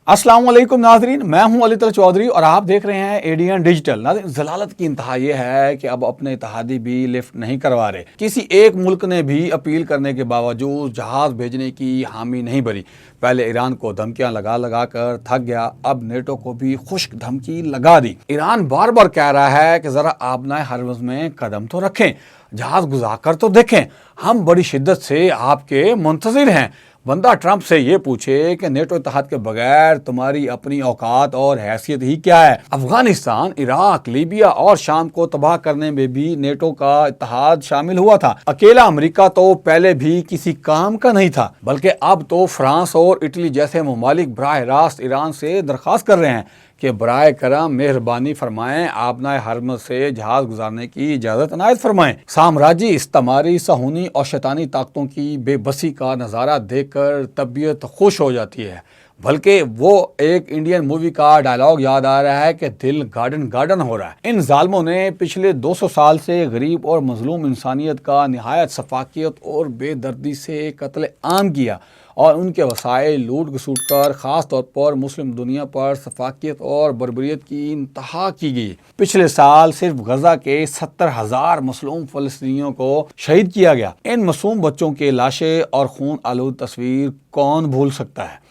अस्सलाम वालेकुम नाजरीन, मैं हूं अली तल चौधरी और आप देख रहे हैं एडीएन डिजिटल। नाज़रीन, जलालत की इंतहा ये है कि अब अपने इत्तेहादी भी लिफ्ट नहीं करवा रहे। किसी एक मुल्क ने भी अपील करने के बावजूद जहाज भेजने की हामी नहीं भरी। पहले ईरान को धमकियां लगा लगा कर थक गया, अब नेटो को भी खुश्क धमकी लगा दी। ईरान बार बार कह रहा है कि जरा आबनाए हरमुज़ में कदम तो रखें, जहाज गुजार कर तो देखें, हम बड़ी शिद्दत से आपके मुंतज़िर हैं। बंदा ट्रंप से ये पूछे कि नेटो इत्तेहाद के बगैर तुम्हारी अपनी औकात और हैसियत ही क्या है। अफगानिस्तान, इराक, लीबिया और शाम को तबाह करने में भी नेटो का इत्तेहाद शामिल हुआ था। अकेला अमेरिका तो पहले भी किसी काम का नहीं था, बल्कि अब तो फ्रांस और इटली जैसे ममालिक बराह रास्त ईरान से दरख्वास्त कर रहे हैं कि बराए करम मेहरबानी फरमाएं, आबनाए हरमुज़ से जहाज गुजारने की इजाज़त अनायत फरमाएं। साम्राज्य इस्तेमारी, सहूनी और शैतानी ताकतों की बेबसी का नज़ारा देखकर तबीयत खुश हो जाती है। बल्कि वो एक इंडियन मूवी का डायलॉग याद आ रहा है कि दिल गार्डन गार्डन हो रहा है। इन जालिमों ने पिछले 200 साल से गरीब और मजलूम इंसानियत का निहायत सफाकियत और बेदर्दी से कत्ल आम किया और उनके वसाइल लूट घसूट कर ख़ास तौर पर मुस्लिम दुनिया पर सफाकियत और बर्बरियत की इंतहा की गई। पिछले साल सिर्फ गजा के 70,000 मसलूम फ़लस्तीनियों को शहीद किया गया। इन मासूम बच्चों के लाशें और खून आलूद तस्वीर कौन भूल सकता है।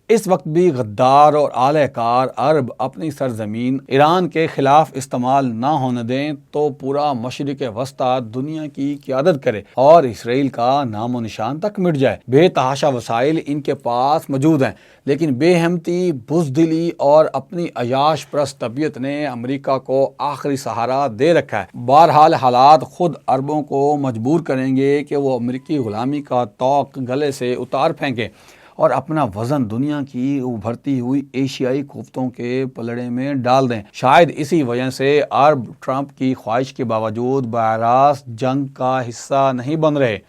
इस वक्त भी गद्दार और आलेकार अरब अपनी सरजमीन ईरान के खिलाफ इस्तेमाल ना होने दें तो पूरा मशरिक वस्ता दुनिया की क़यादत करे और इसराइल का नामो निशान तक मिट जाए। बेतहाशा वसाइल इनके पास मौजूद हैं, लेकिन बेहमती, बुज़दिली और अपनी अयाश परस्त तबीयत ने अमेरिका को आखिरी सहारा दे रखा है। बहरहाल हालात खुद अरबों को मजबूर करेंगे कि वो अमेरिकी गुलामी का तौक गले से उतार फेंकें और अपना वजन दुनिया की उभरती हुई एशियाई कुफ्तों के पलड़े में डाल दें। शायद इसी वजह से अरब ट्रंप की ख्वाहिश के बावजूद बराह जंग का हिस्सा नहीं बन रहे।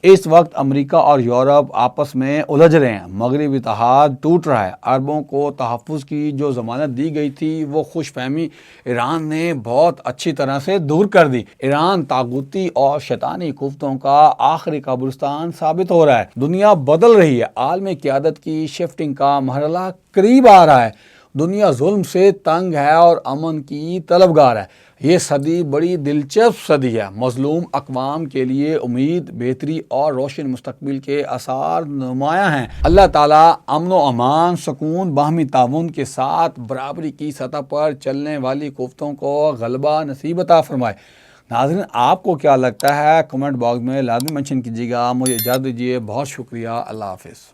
इस वक्त अमेरिका और यूरोप आपस में उलझ रहे हैं, मगरबी इत्तेहाद टूट रहा है। अरबों को तहफ़्फ़ुज़ की जो ज़मानत दी गई थी वो खुशफहमी ईरान ने बहुत अच्छी तरह से दूर कर दी। ईरान तागूती और शैतानी कुफ्तों का आखिरी कब्रिस्तान साबित हो रहा है। दुनिया बदल रही है, आलमी क़यादत की शिफ्टिंग का मरहला करीब आ रहा है। दुनिया जुल्म से तंग है और अमन की तलबगार है। ये सदी बड़ी दिलचस्प सदी है। मजलूम अक़वाम के लिए उम्मीद, बेहतरी और रोशन मुस्तकबिल के आसार नुमायाँ हैं। अल्लाह ताला अमन व अमान, सुकून, बाहमी ताउन के साथ बराबरी की सतह पर चलने वाली कुफ्तों को गलबा नसीब अता फरमाए। नाज़रीन, आपको क्या लगता है? कमेंट बॉक्स में लाजमी मेंशन कीजिएगा। मुझे इजाज़त दीजिए। बहुत शुक्रिया। अल्लाह हाफ़िज़।